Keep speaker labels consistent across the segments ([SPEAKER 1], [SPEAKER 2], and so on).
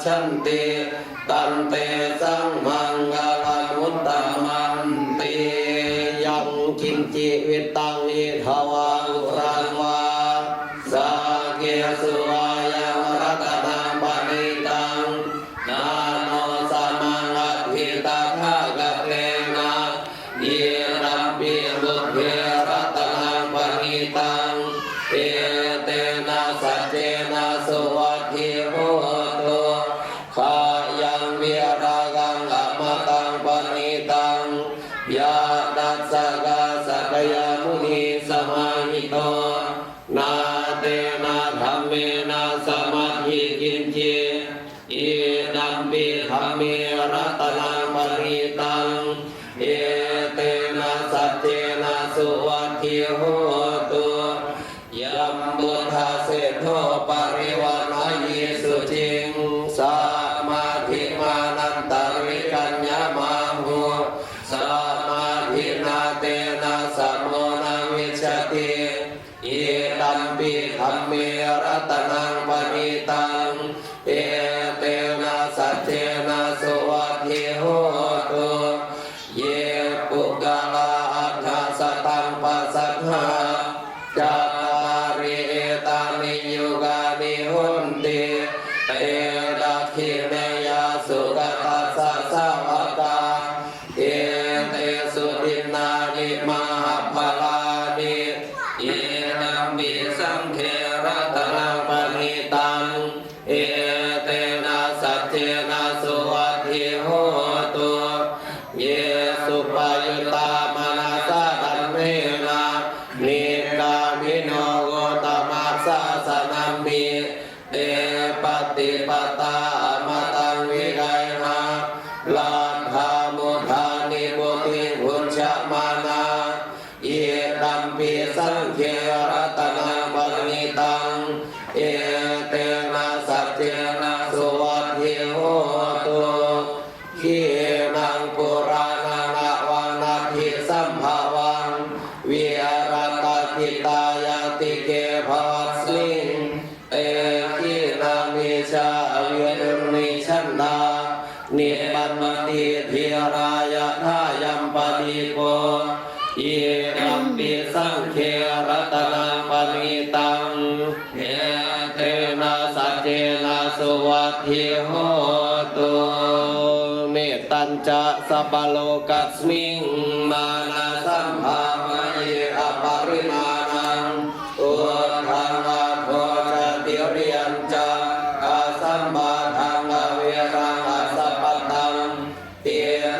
[SPEAKER 1] ชันติตันเตสังมังกลมุตตมันติยังกินจิวิตังอิทวังรังวาสาเกสุวายังรัตนังปณิตังนาโนสมังอภิตาภากเตนะเยรัมปิบุพเพรัตนังปณิตังเอเตนะสัจเจนะสุวัตถิโหตุขายังวิรากังอมตังปณิตังยานัสสกาสักยามุนีสมาหิโตนาเตนะธัมเมนะสมาธิกินเจอิดัมปิธัมเมรัตนังปณิตังเอเตนะสัจเจนะสุวัตถิโหตุยัมบุทธาเสโทปริวานายิสุจิงสมาธิมานันตริกัญญามาหุสมาธินาเตนะสัมโมนังวิชติเอตัมปิธัมเมรัตนังปณิตังเอเตนะสัจเจนะสุวัตถิโหตุเยปุกกะลาอัฏฐสัตตังปัสสัทธาจาริเอตานิยุกานิหุนติเตระคิเนยาสุกตัสสะสาวกาเอเตสุตินานิมหาภลานิเอนัมมิสังเขรัตนังปณิตังเอเตนะสัจเจนะสุวัตถิโหตุเยสุปยุตตามนัสสะธัมเมนะนิกามิโนโกตมัสสะสนัมมิเตปฏิปตาอมตังวิไกหาลานธามุธานิบุติหุญชมานาเอตัมปิสังเขรัตนังปณิตังเอเตนะสัจเจนะสุวัตถิโหตุขีนังปุราณะวังนาทิสัมภาวังวิหารตติตายาติเกภวัสมิงเตขีนามิชาวิรุณิชันดานิปันติทิรายะทายัมปฏิโกเยรัมปิสังเขรัตนังปณิตังเอเตนะสัจเจนะสุวัตถิโหตุเมตตัญจะสัพพโลกัสมิงมานะสัมภามะเยอปริมาณังอุทังอาโภจติริยัญจาอาสัมมาทังอเวรังอสัพพตังเต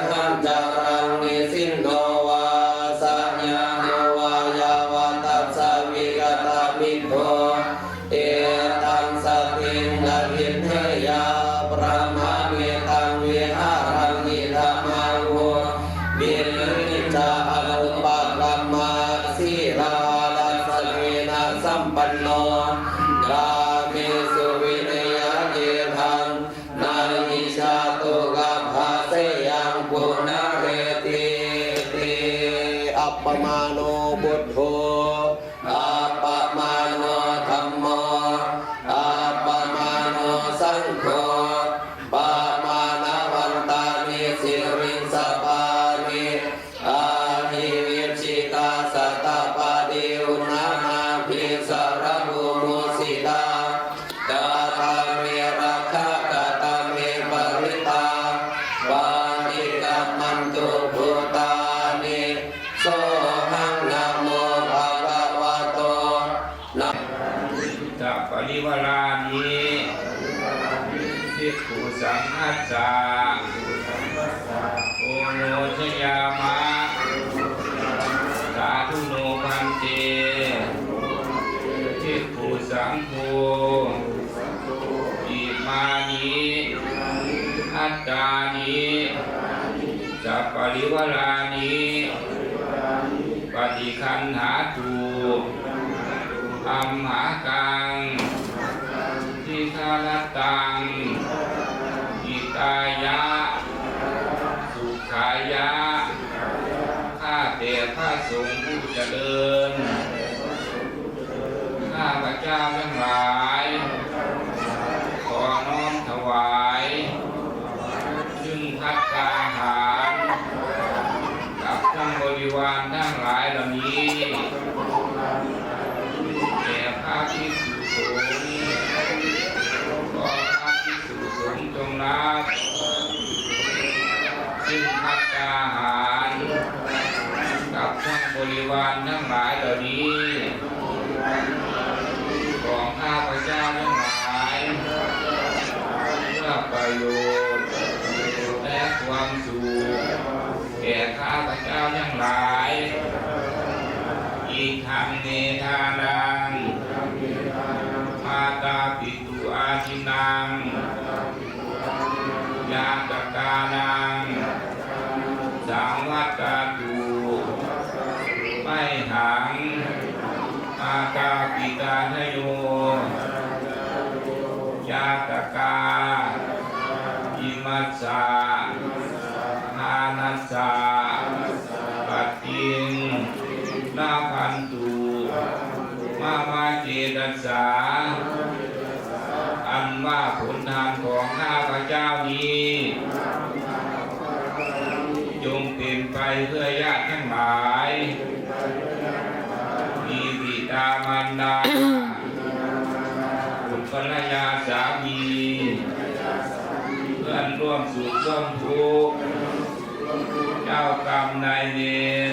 [SPEAKER 1] หังจารังนิสินโนวาสัญญาโนวายาวตัสสะวิกตามิโภเอตังสติงอรินเทยาปรมาเวตังวิหารังนิธรรมังโหวิริจาอนุปกัมมาสีลาลัสสเนนะสัมปันโนกาเมสุวิเนยเยทังนายิชาตุกัมภาเสยังปุณเรติติอัปปมาโนบุตโธอัปปมาโนธัมโมอัปปมาโนสังโฆปะมานะวันตานิสิริสปานิอาหิวิชิตาสัตตปาดิอุณานาภิสารภูมุสิตากาตาเมราคะกาตาเมปริตาวานิกัมมันตุภูตานิโสหังนะโมภะคะวะโตนะ
[SPEAKER 2] จะปริวารานิภิกขุสังฆัสสะโอโนชยามะสาธุโนพันเตภิกขุสังโฆอิมานิอัตตานิจะปริวารานิปฏิคันหาตุอัมหากังทิคารตังอิตายะสุขายะข้าแต่พระสงฆ์ผู้เจริญข้าพเจ้าทั้งหลายขอน้อมถวาย ประโยชน์และความสุขแก่ข้าพเจ้าทั้งหลายอีกทางเนทานังมาตาปิตุอาทินังยาตกานังสังวัตตาตุไม่หังอาตาปิตาทโยยาตกาอิมัสสะหานัสสะปัตติงนาพันตุมาเจตัสสาอันว่าผลทานของข้าพเจ้านี้จงเป็นไปเพื่อญาติทั้งหลายมีบิดามารดาบุตรภรรยาสามีเพื่อนร่วมสุขร่วมทุกข์เจ้ากรรมนายเวร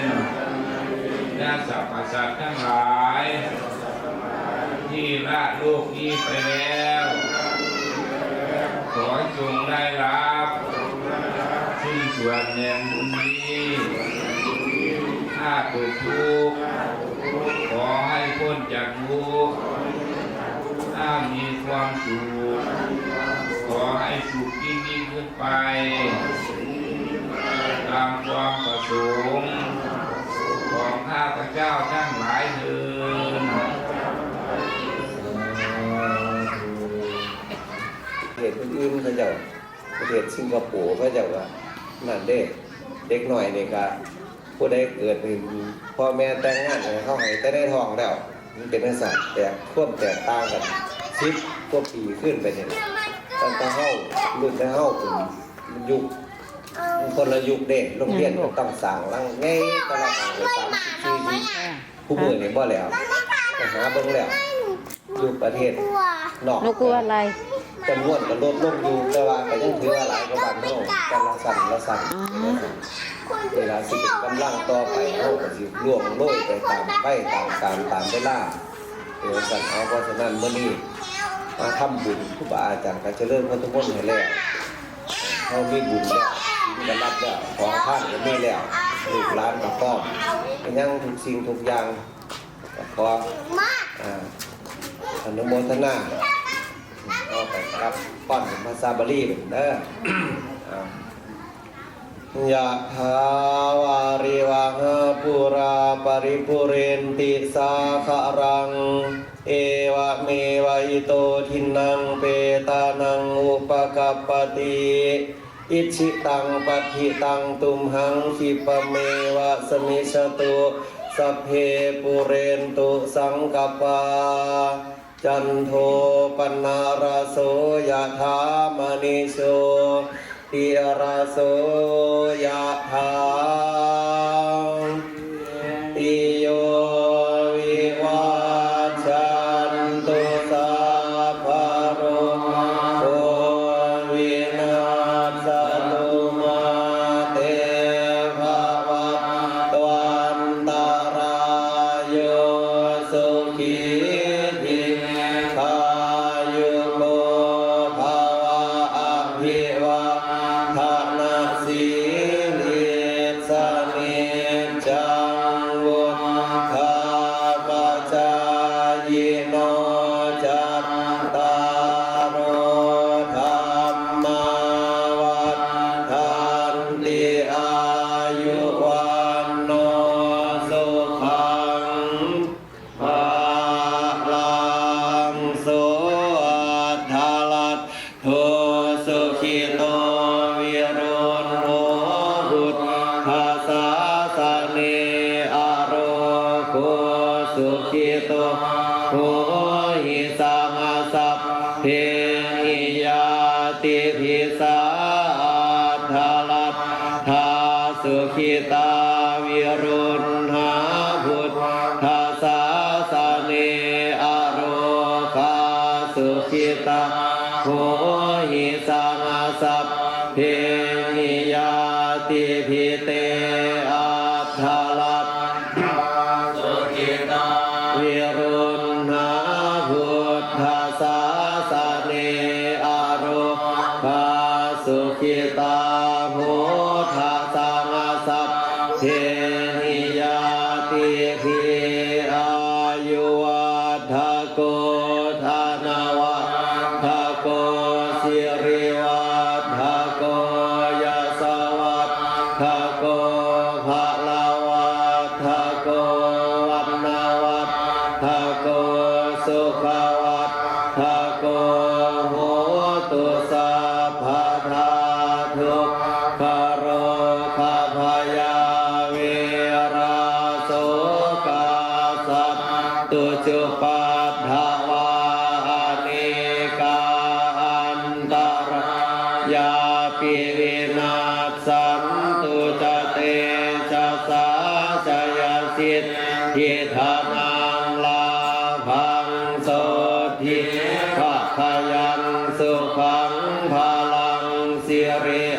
[SPEAKER 2] และสรรพสัตว์ทั้งหลายที่ละโลกนี้ไปแล้วขอจงได้รับซึ่งส่วนแห่งบุญนี้ถ้าตกทุกข์ขอให้พ้นจากทุกข์ถ้ามีความสุขขอให้สุขยิ่งขึ้นไปตามความประสงค์ของข้าพเจ้าทั้งหลายเถิด
[SPEAKER 1] ประเทศอื่นๆเขาเจ้าประเทศสิงคโปร์เขาเจ้าว่านั่นเด็กหน่อยนี่ก็ผู้ใดเกิดเป็นพ่อแม่แต่งงานเขาให้แต่ได้ทองแล้วมันเป็นสัตว์แต่ควบแตกต่างกัน10 กว่าปีขึ้นไปเนี่ยตั้งแต่เฮารุ่นแต่เฮาเป็นยุคคนละยุคเด้โรงเรียนต้องสร้างหลังใหญ่ตลอด30-40ผู้มื้อนี่บ่แล้วไปหาเบิ่งแล้วอยู่ประเทศนอก
[SPEAKER 3] นกกลัวอะไร
[SPEAKER 1] จำนวนก็ลดลงอยู่แต่ว่าก็ยังถือว่าหลายกว่าบ้านเฮาแต่ละสั่นเวลาสิกำลังต่อไปเฮาก็สิล่วงโรยไปตามการตามเวลาสั่นเอาเพราะฉะนั้นมื้อนี้มาทำบุญครูบาอาจารย์ก็เจริญพุทธมนต์ให้แล้วเฮามีบุญแล้วศีลก็รับแล้วของทานก็มีแล้วลูกหลานก็พร้อมก็ยังทุกสิ่งทุกอย่างก็ขออนุโมทนาเอาไปครับป้อนภาษาบาลีเป็นเด้อยะถาวาริวหาปุราปริปุเรนติสาคารังเอวะเมวะอิโตทินังเปตานังอุปกัปปติอิชิตังปัฏฐิตังตุมหังคิปะเมวะสมิชตุสัพเพปุเรนตุสังกปาจันโทปนาราโสยะถามณิโสติราโสยะถาติโยวิวัชชันตุสัพพะโรโควินาศตุมาเตภวัตวันตรายโยสุขีคายุโกภวะอภิวาทนาสีลิสเนจังวุฒาปจายโนจัตตารโอธรรมาวัฏฐันติอายุวันโนสุขังภาลังโสอัฏฐลัตโทสุขิโตวิรุณโหบุตภาษาสเนอโรโคสุขิโตโหหิสังสัพเพหิยาติภิสาอัฏฐลัตถาสุขิตาวิรุณหาบุตภาษาสเนอโรคาสุขิตาโหหิสังสัพเพหิยาติภิเตอัฏฐลัตถาสุขิตาวิรุณหาบุตภาษาสเนอโรคา สุขิตาโหทาสังสัพเพหิยาติภิอายุวัฏโกธนวัฏโกสิริวัฏโกยสวัฏโกภะละวัฏโกวันนาวัฏโกสุขวัฏโกโหตุสัพพทาทุกขโรคพยาเวราโสกาสัตตุจุปัฏฐวาเนกาอันตรายาปิวินาศสันตุจเตชะสาชยสิทธิธนังลาภังโสทิภะขยังสุขังพลังสิริ